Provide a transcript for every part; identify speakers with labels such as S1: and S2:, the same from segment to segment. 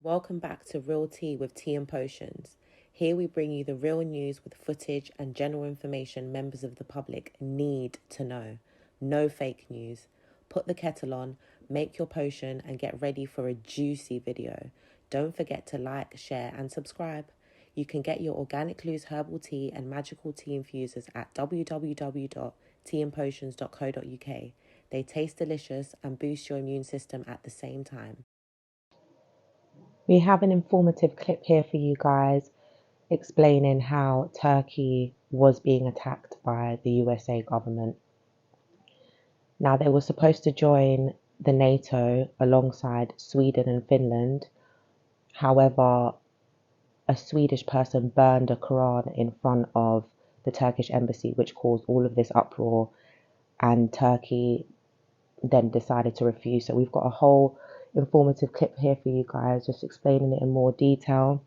S1: Welcome back to Real Tea with Tea and Potions. Here we bring you the real news with footage and general information members of the public need to know. No fake news. Put the kettle on, make your potion and get ready for a juicy video. Don't forget to like, share and subscribe. You can get your organic loose herbal tea and magical tea infusers at www.teaandpotions.co.uk. They taste delicious and boost your immune system at the same time. We have an informative clip here for you guys explaining how Turkey was being attacked by the USA government. Now, they were supposed to join the NATO alongside Sweden and Finland. However, a Swedish person burned a Quran in front of the Turkish embassy, which caused all of this uproar, and Turkey then decided to refuse. So we've got a whole informative clip here for you guys, just explaining it in more detail.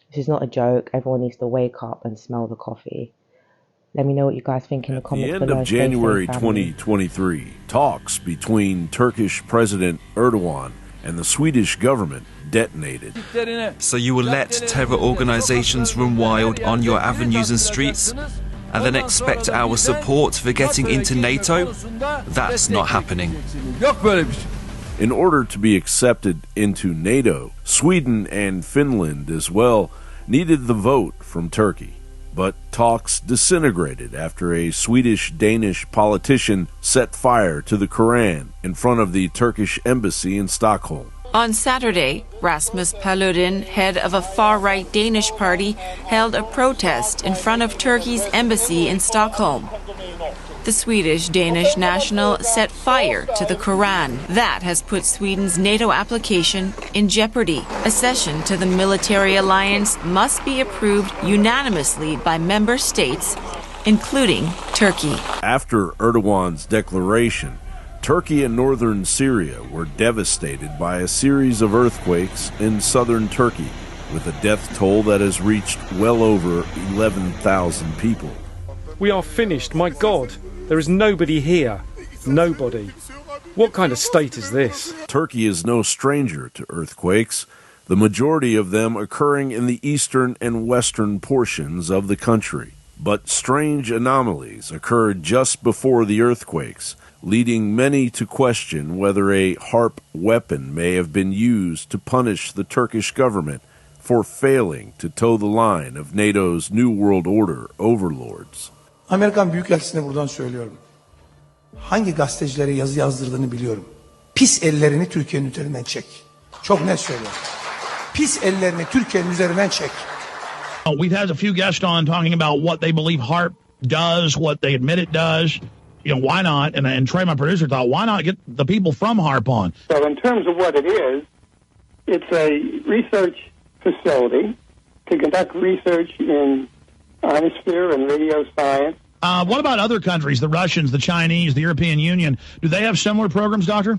S1: This is not a joke. Everyone needs to wake up and smell the coffee. Let me know what you guys think in the comments below.
S2: At the end of January 2023, talks between Turkish President Erdogan and the Swedish government detonated.
S3: So you will let terror organizations run wild on your avenues and streets, and then expect our support for getting into NATO? That's not happening.
S2: In order to be accepted into NATO, Sweden and Finland as well needed the vote from Turkey. But talks disintegrated after a Swedish-Danish politician set fire to the Quran in front of the Turkish embassy in Stockholm.
S4: On Saturday, Rasmus Paludan, head of a far-right Danish party, held a protest in front of Turkey's embassy in Stockholm. The Swedish-Danish national set fire to the Quran. That has put Sweden's NATO application in jeopardy. Accession to the military alliance must be approved unanimously by member states, including Turkey.
S2: After Erdogan's declaration, Turkey and northern Syria were devastated by a series of earthquakes in southern Turkey, with a death toll that has reached well over 11,000 people.
S5: We are finished, my God. There is nobody here. Nobody. What kind of state is this?
S2: Turkey is no stranger to earthquakes, the majority of them occurring in the eastern and western portions of the country. But strange anomalies occurred just before the earthquakes, leading many to question whether a HAARP weapon may have been used to punish the Turkish government for failing to toe the line of NATO's New World Order overlords.
S6: Amerikan Büyükelçisi'ne buradan söylüyorum. Hangi gazetecilere yazı yazdırdığını biliyorum. Pis ellerini Türkiye'nin üzerinden çek. Çok net söylüyorum. Pis ellerini Türkiye'nin üzerinden çek.
S7: We've had a few guests on talking about what they believe HAARP does, what they admit it does. You know, why not? And Trey, my producer, thought, why not get the people from HAARP on?
S8: So in terms of what it is, it's a research facility to conduct research in ionosphere and radio science.
S7: What about other countries, the Russians, the Chinese, the European Union? Do they have similar programs, Doctor?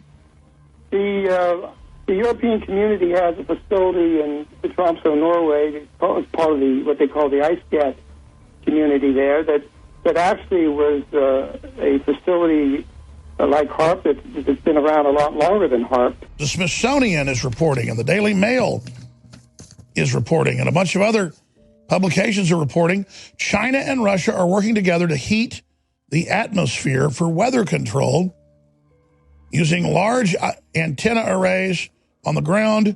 S8: The European community has a facility in Tromsø, Norway, as part of what they call the ice cat community there, that actually was a facility like HAARP that's been around a lot longer than HAARP.
S7: The Smithsonian is reporting, and the Daily Mail is reporting, and a bunch of other publications are reporting China and Russia are working together to heat the atmosphere for weather control using large antenna arrays on the ground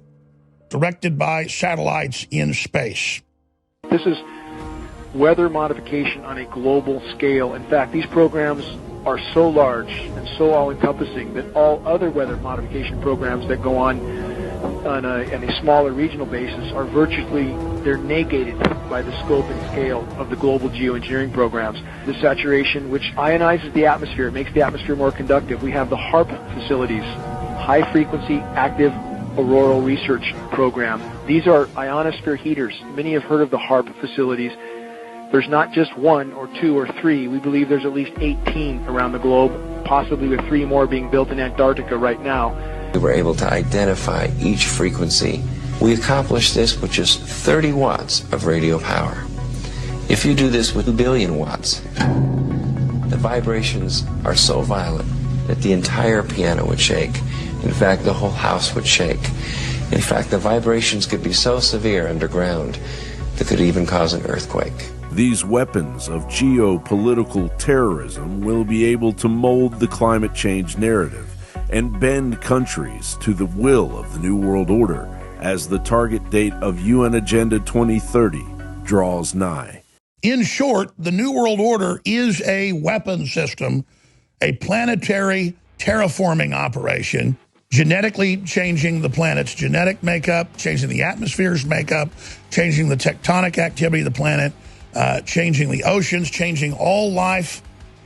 S7: directed by satellites in space.
S9: This is weather modification on a global scale. In fact, these programs are so large and so all-encompassing that all other weather modification programs that go on a smaller regional basis are they're negated by the scope and scale of the global geoengineering programs. The saturation, which ionizes the atmosphere, makes the atmosphere more conductive. We have the HAARP facilities, high-frequency active auroral research program. These are ionosphere heaters. Many have heard of the HAARP facilities. There's not just one or two or three. We believe there's at least 18 around the globe, possibly with 3 more being built in Antarctica right now.
S10: We were able to identify each frequency. We accomplished this with just 30 watts of radio power. If you do this with 1 billion watts, the vibrations are so violent that the entire piano would shake. In fact, the whole house would shake. In fact, the vibrations could be so severe underground that could even cause an earthquake.
S2: These weapons of geopolitical terrorism will be able to mold the climate change narrative and bend countries to the will of the New World Order as the target date of UN Agenda 2030 draws nigh.
S7: In short, the New World Order is a weapon system, a planetary terraforming operation, genetically changing the planet's genetic makeup, changing the atmosphere's makeup, changing the tectonic activity of the planet, changing the oceans, changing all life,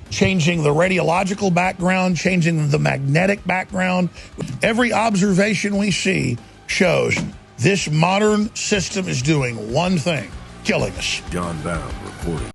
S7: changing the radiological background, changing the magnetic background. Every observation we see shows this modern system is doing one thing: killing us.
S2: John Baum reporting.